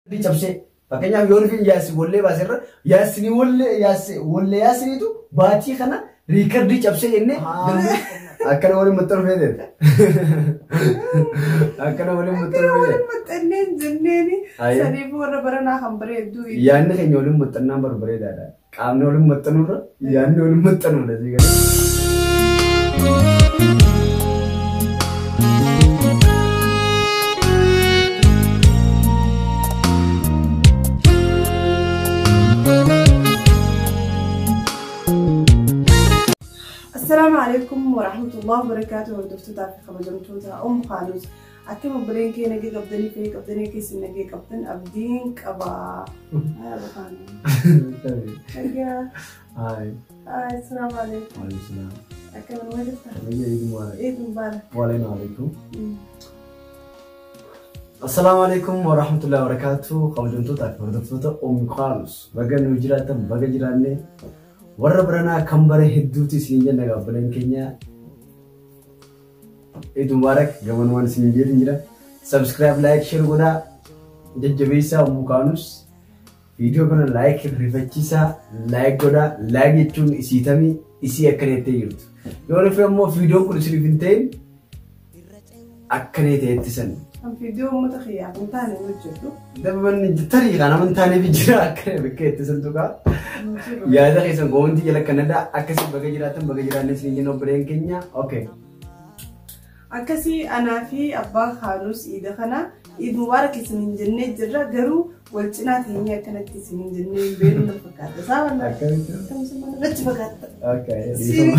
Di cabse pakainya yoon fi yaasi wolle basirra yaasini wolle yaasinitu baati kana record cabse enne akkana wali muttar fede akkana wali muttar fede muttanne jenneni sani bora barana hambare du yaanne kenya wali muttanna barbare dada qaamne wali muttanurra yaanne wali muttanu lezi gale السلام عليكم ورحمة الله وبركاته. ودفتو تعرف خبرتوتا خانوس أكيد مبرين كي نجي قبضني كي سنجي قبضن أبدين كبا هاي أبو خانوس هاي السلام عليكم. وعليكم السلام. أكيد من وين جبتها؟ عيد مبارك. وعلينا عليكم. السلام عليكم ورحمة الله وبركاته. خبرتوتا خانوس بقى نوجراتا بقى جيراني warra barana kambare hedduuti siinja naga balan kenya Eid Mubarak gaman wan siinja jira subscribe like share goda jajjabeessa umukanus video kana like rifachisa like goda like jechuun isiitami isi akkanete jirtu yoo fi ammoo video kun isirifinteen akkanete ettisan am video mutakhiyya kuntaane wajjatu dabban jitari kana man taane bijira akkane bekkete santuka يا ده كيسان قوندي يلا كندا أكسي بقى جيران سنين نوبرين كينيا أوكي أكسي أنا في أبا خالوس إذا خنا إذ مبارك سنين جنة جرا جرو والتنات هي كانت سنين جنة بينو نفكات سامنا كم سمعنا رتبكات أوكي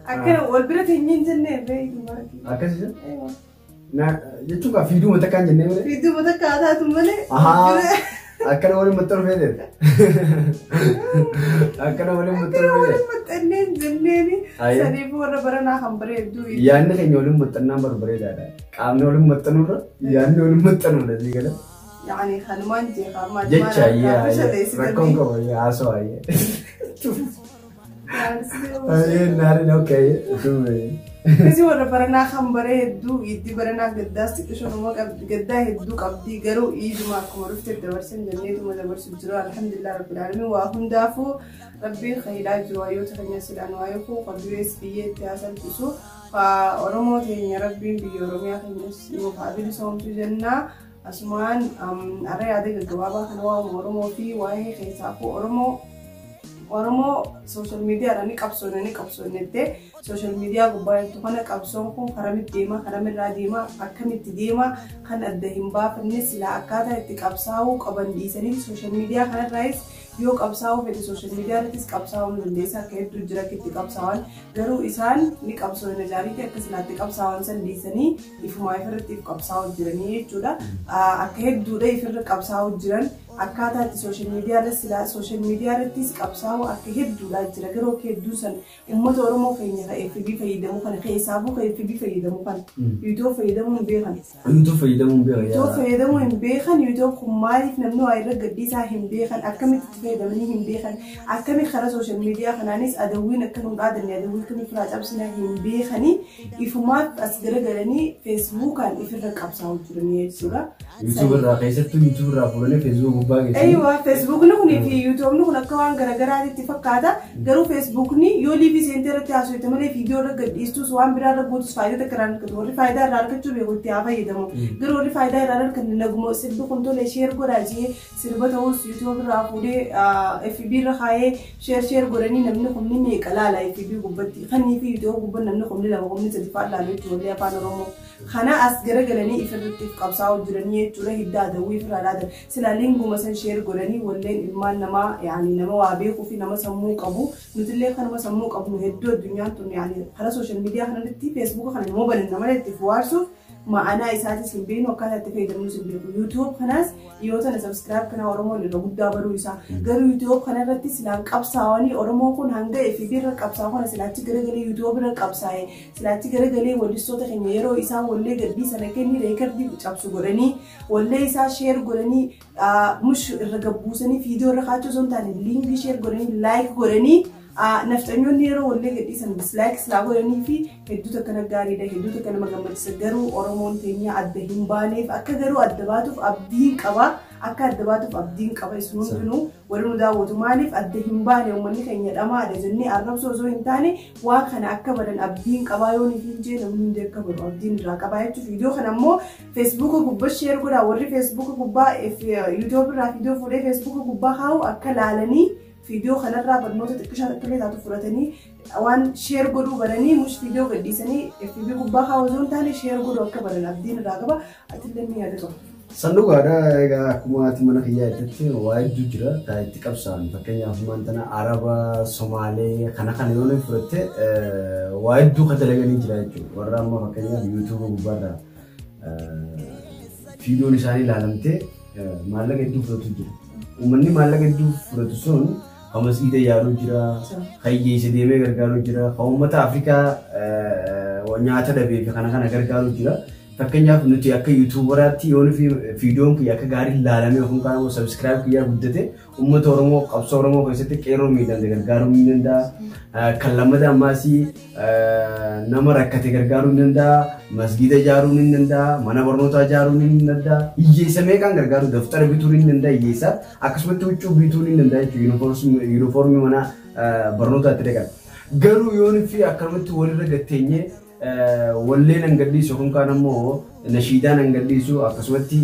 أكنا والبلد هي جنة بينو مبارك أكسي أيوة نا يتوقع فيديو متكان جنة فيديو متكان هذا تملي أكنا ولي مطر فيدر أكنا ولي مطر فيدر متنين جنني سني بورا برنا خمبري دو يعني كي نقول مطرنا بربري دارا كام نقول مطرنا يعني نقول مطرنا زي كده يعني خنمان جي خمان جتشا يا ركون كم يا عسوا يا أيه ناري أوكي كذي ورا برنا خمبري دو يدي برنا قداس تكشون ما قداه يدو قبدي قرو يجوا معكم عرفت الدرسين جنيت وما درس الجرا الحمد لله رب العالمين وهم دافو ربي خيرات جوايو تخني سلان وايفو قدوس بيه تاسل تسو فأرمو تيني ربي بيورميا خنيس يوفابيل سوم تجنا أسمان أري عدك الجوابا خنوا أرمو في واي خيسافو أرمو سوشيال ميديا راني كابسون نتة سوشيال ميديا قبائل تكون كابسون كون خرامي ديما أكمل ديما خن الدهم باب الناس لا أكادا تكابساو قبل ديسني سوشيال ميديا خن الرئيس يوك أبساو في السوشيال ميديا رتيس كابساو من الناس كيف تجرا كي تكابساون غيرو إنسان نكابسون نجاري كأكسلا تكابساون سن ديسني يفهم يفرط تكابساو جراني جودا أكيد دودا يفرط كابساو جران أكادا السوشيال ميديا رسلا سوشيال ميديا رتيس كابساو أكيد دودا جرا غيرو كيد دوسن أمة أورمو فيني في بي فيدمو كان خيسابو في بي فيدمو كان يوتيوب فيدمو بيخن يوتيوب خماري في نمنو أيرق قديسا هم بيخن أكمل فيدمني هم بيخن أكمل خلا سوشيال ميديا خنانيس أدوين أكنون قادر أدوين كم فراج أبسنا هم بيخني يفهمات أسجل جراني فيسبوك كان يفرق أبساو جراني سورة يوتيوب الرئيسة يوتيوب الرافولة فيسبوك باقي أيوة فيسبوك نخني في يوتيوب نخنا كمان جرا اتفاق غيرو فيسبوك ني يولي في سنتر تاسو تملي فيديو رغد استو سوام برا رغوت فايده تكران كدوري فايده رار كچو بيغو تيافا يدمو غيرو فايده رار كن نغمو سيدو كنتو لشير كوراجي سيربتو يوتيوب رافودي اف بي رخاي شير غورني نمن خمني مي قلالا اف بي غبتي خني في يوتيوب غبن نمن خمني لا غمني تدفع لا لو لي بانرومو خنا اسغرغلني افرتي قبصاو جرني جوره هدا دوي فراداد سلالينغو مثلا شير غورني ولين المان نما يعني نما وابيكو في نما سمو قبو نتلي خنا سمو قبو هدو الدنيا يعني على السوشيال ميديا خنا نتي فيسبوك خنا موبايل نما نتفوارسو معنا إساتي سنبين وكذا تفيد الناس يوتيوب خناس يوتنا سبسكرايب كنا أورمو اللي رغد دابرو يسا غير يوتيوب خنا رتي سلام كابساواني أورمو كون هنگا إفيدي ركابساونا سلاتي غرغلي يوتيوب ركابساي سلاتي غرغلي ولي صوت خنيرو إسا ولي غربي سنكني ريكر دي بچابسو غرني ولي إسا شير غرني مش رغبوسني فيديو رخاتو زون تاني لينك شير غرني لايك غرني naftanyoonni yeroo wallee gadhiisan dislikes laa godhanii fi hedduutu akkana gaariidha hedduutu akka nama gammachiisa garuu Oromoon teenya adda hin baaneef akka garuu adda baatuuf abdiin qaba akka adda baatuuf abdiin qaba isin hundinuu warri nu daawwatu maaliif adda hin baane uummanni keenya dhamaadha jennee arrabsoo osoo hin taane waa kana akka badan abdiin qabaa yoo ni hin jee namni hundi akka badu abdiin irraa qabaa jechuuf viidiyoo kana ammoo Facebook gubbaa share godhaa warri Facebook gubbaa YouTube irraa viidiyoo fuudhee Facebook gubbaa kaa'u akka laalanii video kanarraa barnoota xiqqishaa tokkollee taatu fudhatanii waan share godhuu baranii mush video gadhiisanii FB gubbaa kaa'u osoo hin taane share godhuu akka badan abdiin irraa qaba atillee ni yaadatu. Sanduuqaadha egaa akkuma ati mana kiyyaa itti waa hedduu jira taa itti qabsaan fakkeenyaaf maantana Araba Somaalee kana yoo fudhatte waa hedduu kan dalaganii jira jechuudha warra amma fakkeenyaaf YouTube gubbaarraa viidiyoon isaanii ilaalamtee maallaqa hedduu fudhatu jira uummanni maallaqa hedduu fudhatu sun Hamasida yaaduu jira, hayyeessa deemee gargaaruu jira, uummata Afrikaa nyaata dhabee fi kana gargaaruu jira. Fakkeenyaaf nuti akka YouTuberaatti yoo nuti viidiyoon kiyya akka gaarii ilaalamee yookaan kan subscribe kiyyaa guddate uummata Oromoo qabsoo Oromoo keessatti qeerroo miidhamte gargaaruu ni danda'a. Kan lammataa ammaasii nama rakkate gargaaruu ni danda'a. Masgiida ijaaruu ni danda'a. Mana barnootaa ijaaruu ni danda'a. Hiyyeessa meeqaan gargaaru daftara bituu ni danda'a hiyyeessa. Akkasumatti huccuu bituu ni danda'a jechuudha yuunifoormii mana barnootaatti dhaqan. Garuu yoo nuti akkanumatti walirra gatteenyee walleen angaddiisu kun kan ammoo nashiidaan angaddiisu akkasumatti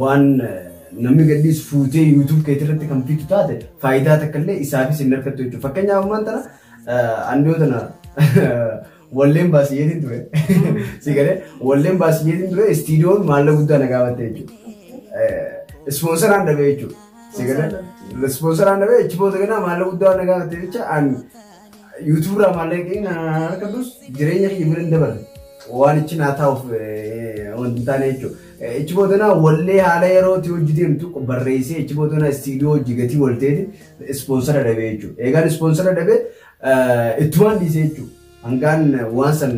waan namni gaddiisu fuutee YouTube keetirratti kan fitu taate faayidaa takkallee isaafis hin argattu jechuudha. Fakkeenyaaf maantana andootana walleen baasiyyeetiin ture. Sigalee walleen baasiyyeetiin ture istiidiyoon maallaqa guddaa nagaabatte jechuudha. Ispoonseraan dhabee jechuudha. Sigalee ispoonseraan dhabee ichi booda ganaa maallaqa guddaa nagaabatte jecha YouTube ra maallaqni harkadus jireenya kiyya biran dabarre waan ichi naa taa'uuf wanti taane jechuudha. Ichi boodana wallee haala yerootti hojjeteemtu barreessee ichi boodana istiidiyoo hojii gatii walteeti ispoonsara dhabee jechuudha. Eegaan ispoonsara dhabee ittumaan dhiisee jechuudha. Hangaan waan san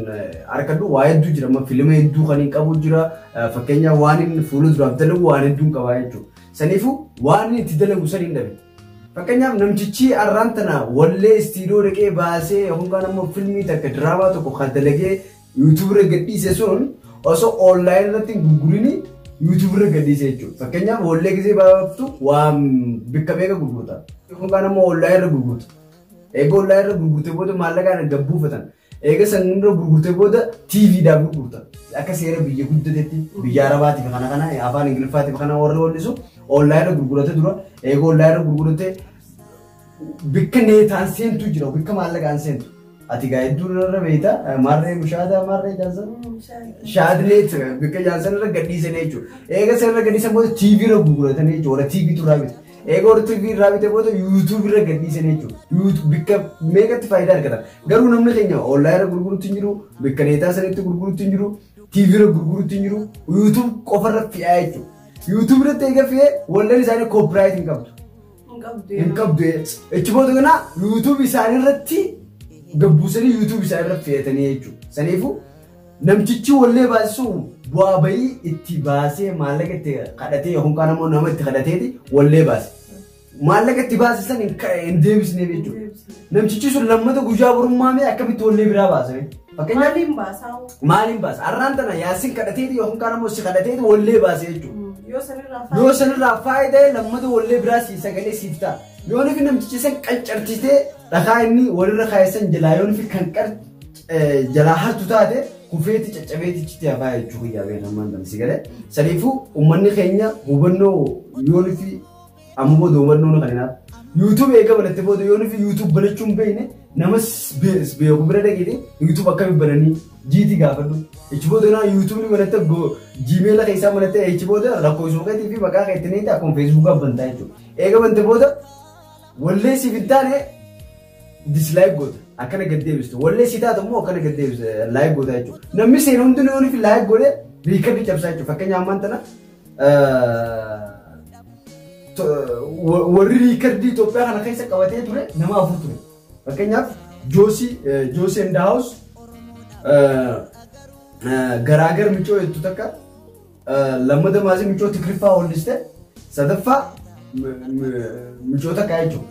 harkadhu waa hedduu jira amma fiilima hedduu kan hin qabu jira fakkeenyaaf waan inni fuula duraaf dalagu waan hedduun qabaa jechuudha. Saniifuu waan inni itti dalagu san hin dhabe. Fakkeenyaaf namtichi arraantana wallee istiidiyoo dhaqee baasee yookaan ammoo fiilmii takka diraamaa tokko kan dalagee YouTube irra gadhiise sun osoo online irratti gurgurini YouTube irra gadhiise jechuudha. Fakkeenyaaf wallee gisee baaftu waan bikka meeqa gurgurta yookaan ammoo online irra gurgurta. Eega online irra gurgurtee booda maallaqaan gabbuufatan. Eega san irra gurgurtee booda TVdhaan gurgurta. Akka seera biyya guddatetti biyya Arabaatiif kana afaan Ingiliffaatiif kana warri wallisu online irra gurgurate dura eega online irra gurgurate bikka neetaan seentu jira bikka maallaqaan seentu. Ati gaa hedduu irra beekta marree mushaada marree jaansan shaadneet bikka jaansan irra gadhiisan jechuudha. Eega san irra gadhiisan booda TV irra gurguratan jechuudha. TV tu raabita. Eega warri TV irraa bite booda YouTube irra gadhiisan jechuudha. YouTube bikka meeqatti faayidaa argatan. Garuu namni keenya online irra gurgurutti hin jiru bikka neetaa sanitti gurgurutti hin jiru TV irra gurgurutti hin jiru YouTube qofarra fi'aa jechuudha. YouTube irratti eega fi'ee walleen isaanii copyright hin qabdu. Hin qabdu. Ichi booda kana YouTube isaanii irratti gabbuusanii YouTube isaanii irratti fe'atanii jechuudha. Saniifuu namtichi wallee baasisu bu'aa bayii itti baasee maallaqa itti kadhatee yookaan ammoo nama itti kadhateeti wallee baase. Maallaqa itti baasisan hin deebisneef jechuudha. Namtichi sun lammata guyyaa burummaamee akkamitti wallee biraa baasame. Fakkeenyaaf maaliin baasa? Arraan tana yaasin kadhateeti yookaan ammoo si kadhateeti wallee baase jechuudha. Yoo sanirraa faayidaa lammata wallee biraa si sagalee siif ta'a. Yoo nufi namtichi san qancartitee dhagaa inni walirra kaayesan jalaa yoo nufi kan jalaa hartu taate kufeeti caccabeeti chiti hafaa jechuudha guyyaa beekamaan damsi galee. Saniifuu uummanni keenya hubannoo yoo nufi amma booda hubannoo kan hinaaf. YouTube eega banatte booda yoo nufi YouTube banachuu hin beekne namas beeku bira dhaqeeti YouTube akkamitti bananii jiiti gaafadhu. Ichi booda naa YouTube ni banatte Gmail keessaa banatte ichi booda lakkoofsa keetii fi maqaa keetti ni ta'a akkuma Facebook bantaa jechuudha. Eega bante booda wallee siif hin taane dislike goota akkana gad deebistu. Wallee si taatu immoo akkana gad deebistu like goota jechuudha. Namni seena hundi yoo nufi like godhe riikardii cabsaa jechuudha. Fakkeenyaaf maantana warri riikardii Itoophiyaa kana keessa qabatee ture nama afur ture. Fakkeenyaaf Joosii in the house garaagar micoo jettu takka lammata maasii micoo tikriffaa holliste sadaffaa micoo takka jechuudha.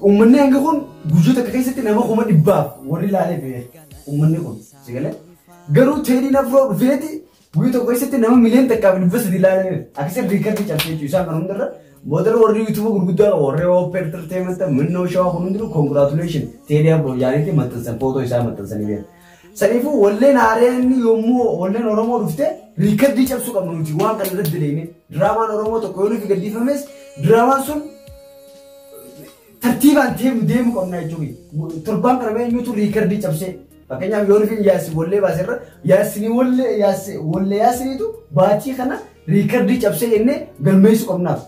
Uummanni hanga kun guyyoota keessatti nama kuma dhibbaaf warri ilaalee ta'e uummanni kun sigalee garuu teediin afroo dhufeeti guyyoota keessatti nama miliyoona takkaaf dhibba sadii ilaalee akkasii riikardi cabsee jechuudha isaan kan hundarra boodara warri yuutuuba gurguddaa warri Open Entertainment minnoo shawaa kun hundiru congratulation teedii afroo jaanitti maxxansan footoo isaa maxxansanii beeku. Saniifuu walleen aareen yommuu walleen Oromoo dhufte riikardii cabsuu qabnu nuti waan kana irratti deemee diraamaan Oromoo tokko yoo nuti gadhiifames diraamaan sun tartiibaan deemu qabna jechuudha. Torbaan kana mee eenyutu riikardii cabsee fakkeenyaaf yoo nuti yaasi wallee baaserra yaasini wallee yaasiniitu baatii kana riikardii cabsee jennee galmeessuu qabnaaf.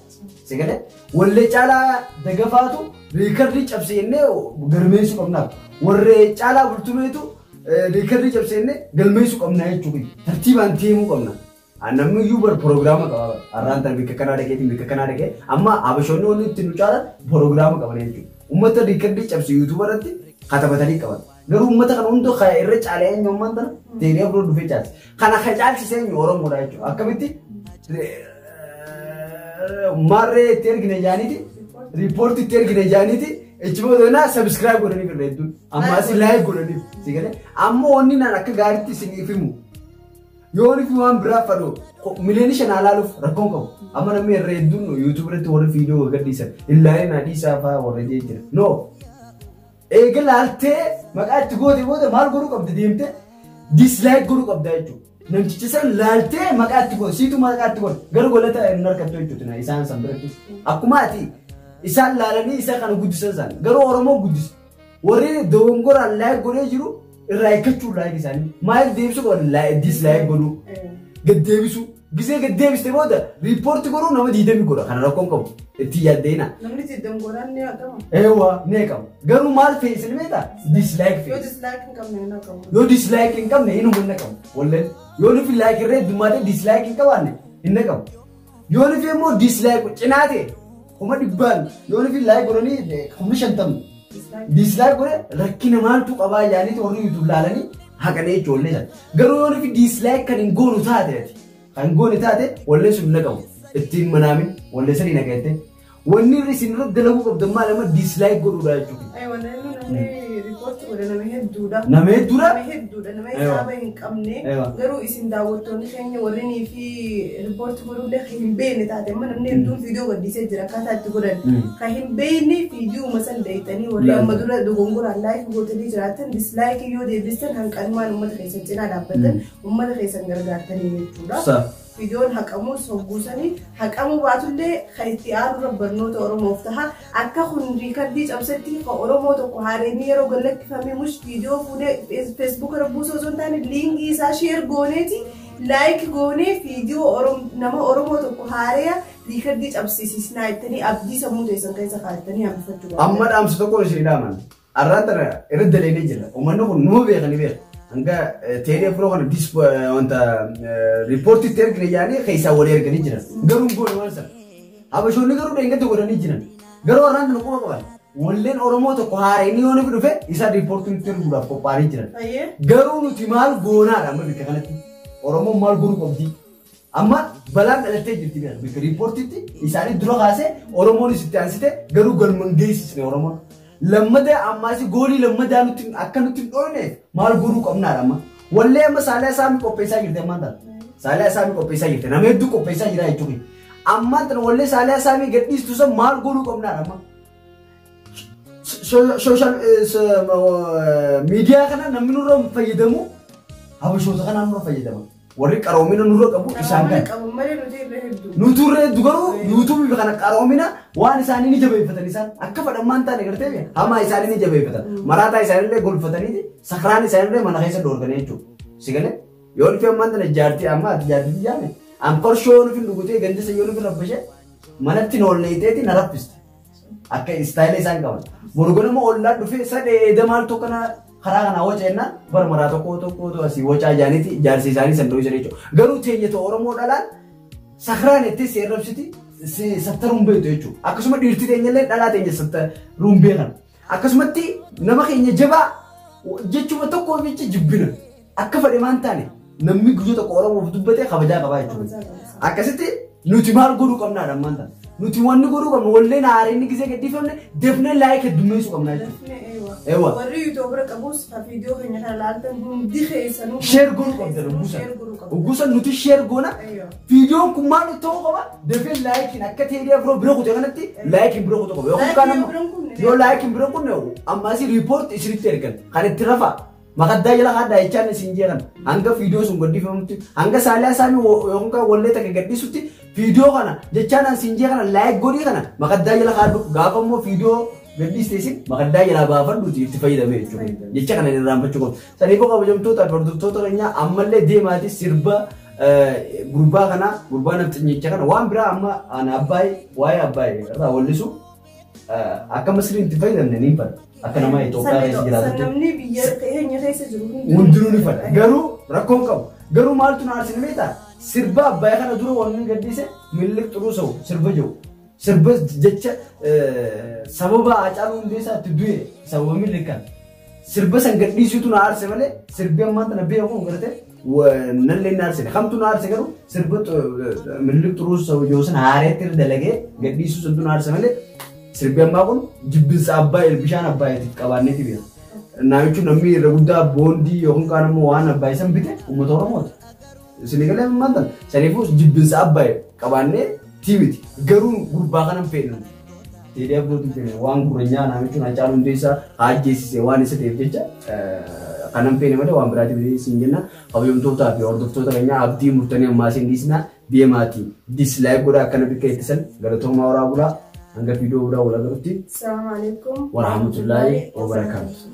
Sigalee wallee caalaa dagafaatu riikardii cabsee jennee galmeessuu qabnaaf. Warree caalaa bultumeetu riikardii cabsee jennee galmeessuu qabna jechuudha. Tartiibaan deemuu qabna. Namni iyyuu bar proogiraama qaba. Arraan tan bikka kanaa dhaqee amma abashoonni wanti ittiin nu caalan proogiraama qaban jechuudha. Uummata riikardii cabsee yuutuuba irratti katabatanii qaban. Garuu uummata kana hundoo kaya irra caalee eenyummaan tana teedii afroo dhufee caalse. Kana caalchisee eenyu Oromoodha jechuudha. Akkamitti marree itti ergine jaaniiti riippoortii itti ergine jaaniiti ejjiboo doonaa sabiskiraayib godhaniif irra hedduun ammaas laayik godhaniif sigalee amma wanni naan akka gaariitti isiniif himu yoo nifi waan biraa fadhu miliyoonii shan alaaluuf rakkoon qabu amma namni irra hedduun yuutuub irratti warri viidiyoo gadhiisan illaalee naadhiisaa fa'aa warra jira no eega laaltee maqaa itti goote booda maal godhuu qabda deemte dislaayik godhuu qabda jechuudha. Namtichi san laaltee maqaa itti godhe siitu maqaa itti godhe gara golata hin harkattu jechuudha isaan san biratti akkuma ati isaan laalanii isa kana guddisan san garuu Oromoo guddisa warri dogongoraan laayik godhee jiru irraa eeggachuu laayik isaanii maal deebisu godhan dislaayik godhuu gaddeebisu gisee gaddeebiste booda riippoorti godhuu nama 20 godha kana rakkoon qabu itti yaaddeena. Namni 20 godhan ni haqama. Eewwa ni haqama garuu maal fe'isin meeta dislaayik fe'is. Yoo dislaayik hin qabne inni humna qabu walleen. Yoo nufi laayik irree dummaatee dislaayik hin qabaanne hin naqamu. Yoo nufi immoo dislaayik cinaate kuma dhibbaan yoo nufi laayik godhanii kuma 50 dislaayik godhe rakkina maaltu qabaa yaaniiti warri yuutuub laalanii haqanii ijoollee sana. Garuu yoo nufi dislaayik kan hin goonu taate kan goone taate wallee sun naqamu ittiin manaamin wallee sanii naqatte wanni isin irratti dalaguu qabdan maal amma dislaayik godhuudha jechuudha. nama hedduudha. Nama hedduudha? Nama hedduudha. Nama isaaba hin qabne garuu isin daawwattoonni keenya warreenii fi riippoortii godhullee kan hin beekne taate amma namni hedduun viidiyoo gadhiisee jira akkaataa itti godhan kan hin beekne viidiyoo san dayitanii warri amma dura dogongoraan laayik gootanii jiraatan dislaayikii yoo deebistan hanqanumaan uummata keessan cinaa dhaabbatan uummata keessan gargaartanii jechuudha. Viidiyoon haqamuu sogguusanii haqamuu baatullee kan itti aanu barnoota Oromoof taha akka kun riikardii cabsatti kan Oromoo tokko haareenii yeroo gallakkifamee mush viidiyoo fuudhee feesbuuk irra buusoo osoo hin taane liinkii isaa sheer gooneeti laayik goonee viidiyoo nama Oromoo tokko haareya riikardii cabsisiisnaa jettanii abdii sammuu teessan keessa kaa'attanii hambifachuu qabu. Amma dhaamsa tokko ishee dhaaman arraan tana irra daleenee jira uummanni kun numa beekanii beeka. Anga teedii afroo kana wanta riippoortii itti ergine yaanii keessaa walii erganii jiran. Garuu goone waan sana. Habashoonni garuu dheengadda godhanii jiran. Garuu warraan kana quba qaban. Walleen Oromoo tokko haareenii yoo nufi dhufe isaa riippoortii itti erguudhaaf qophaa'anii jiran. Garuu nuti maal goonaadha amma bikka kanatti. Oromoon maal godhuu qabdi. Amma balaan dhalattee jirti bikka riippoortiitti isaanii dura kaasee Oromoonis itti aansite garuu galman geessisne Oromoon. Lammada ammaasi goolii lammadaa nuti akka nuti dhoofne maal godhuu qabnaadha amma. Wallee amma saalee isaanii qopheessaa jirti ammaan tana. Saalee isaanii qopheessaa jirti. Nama hedduu qopheessaa jira jechuudha. Ammaan tana wallee saalee isaanii gadhiistu san maal godhuu qabnaadha amma. Social miidiyaa kana namni nurra fayyadamu habashoota kanaan nurra fayyadama. Warri qaroomina nurra qabu isaan kan. Nuturre dugaruu yuutuubii kana qaroomina waan isaanii ni jabeeffatan isaan akka fadhammaan taane gartee hamaa isaanii ni jabeeffatan. Maraataa isaaniillee golfatanii sakraan isaaniillee mana keessa dhoorganii jechuudha. Sigalee yoo nufi ammaan tana jaartii amma ati jaartii jaame amparshoo nufi dhugutee gandisa yoo nufi rabbashe manatti noolleeteeti na raffiste. Akka istaayila isaan qaban. Borgonama ollaa dhufee sadee damaal tokko karaa kana waceenna bara maraa tokko asii wacaa jaaniiti jaarsi isaanii san dho'isan jechuudha. Garuu teenyata Oromoo dhalaan sakraan itti seerrabsiti sattaruun beektu jechuudha. Akkasuma dhiirti teenyallee dhalaa teenya sattaruun beekan. Akkasumatti nama keenya jabaa jechuudha tokko jecha jibbina. Akka fedhe maan taane namni guyyoo tokko Oromoof dubbatee kabajaa qabaa jechuudha. Akkasitti nuti maal godhuu qabnaadha ammaan taane. nuti wanni godhuu qabnu wallee naareenni gisee gaddifamne defnee laayik heddummeessuu qabna jechuudha. Ewa. Warri yuutuubara qabus viidiyoo keenya kana laaltan hundi keessanuu sheer godhuu qabdan ugusan nuti sheer goona viidiyoon kun maal ta'uu qaba defee laayikiin akka teedee bira kutee kanatti laayikiin bira kutuu qaba yookaan kanammoo yoo laayikiin bira kunne ammaasii riipoort isinitti ergan kan itti rafa makaddaa jala haadhaa jechaan isin jeeran hanga viidiyoo sun gaddifamutti hanga saalee isaanii yookaan wallee takka gaddisutti viidiyoo kana jechaan isin jee kana laayik godhii kana makaddaa jala haadhu gaafa immoo viidiyoo gaddiisteesin makaddaa jala baafadhuuti itti fayyadamee jechuudha jecha kana irraanfachuu qabu saniifoo kabajamtoota hordoftoota keenyaa ammallee deemaati sirba gurbaa kana gurbaa namticha kana waan biraa amma ana abbaay waa'ee abbaay irraa wallisu akka masriin itti fayyadamne ni fadha akka nama Itoophiyaa keessa jiraatu namni biyya keenya keessa jiru hundinuu ni fadha garuu rakkoon qabu garuu maaltu na aarsin beektaa sirba abbaay kana dura wanni gaddiise millik xuruu sa'u sirba jiru sirba jecha sababa Haacaaluu Hundeessaatti du'e sababa millikkan sirba san gadhiisuutu na aarse malee sirbi ammaan tana beekuun gartee nallee na aarse kamtu na aarse garuu sirba millik xuruu sa'u yoosan haareetti dalagee gadhiisuu santu na aarse malee sirbi ammaa kun jibbinsa abbaay bishaan abbaayitiif qabaanneeti beeku. Naayichu namni irra guddaa boondii yookaan kaan immoo waan abbaay san bite uummata Oromooti. Isin galee ammaan tana saniifuu jibbinsa abbaay qabaannee tiimiti garuu gurbaa kanan fedhan. Teedee abbootiin fedhan waan gurranyaa naayichuun Haacaaluu Hundeessaa ajjeesise waan isa ta'eef jecha kanan fedhe malee waan biraatiif isin jenna kabajamtootaa fi hordoftoota keenyaa abdii murtanii ammaa isin dhiisnaa deemaatii dislaayik godhaa akkana bikka ittisan galatoomaa waraabulaa hanga viidiyoo biraa wal agarrutti. Assalamu alaikum warahmatullahi wabarakatuh.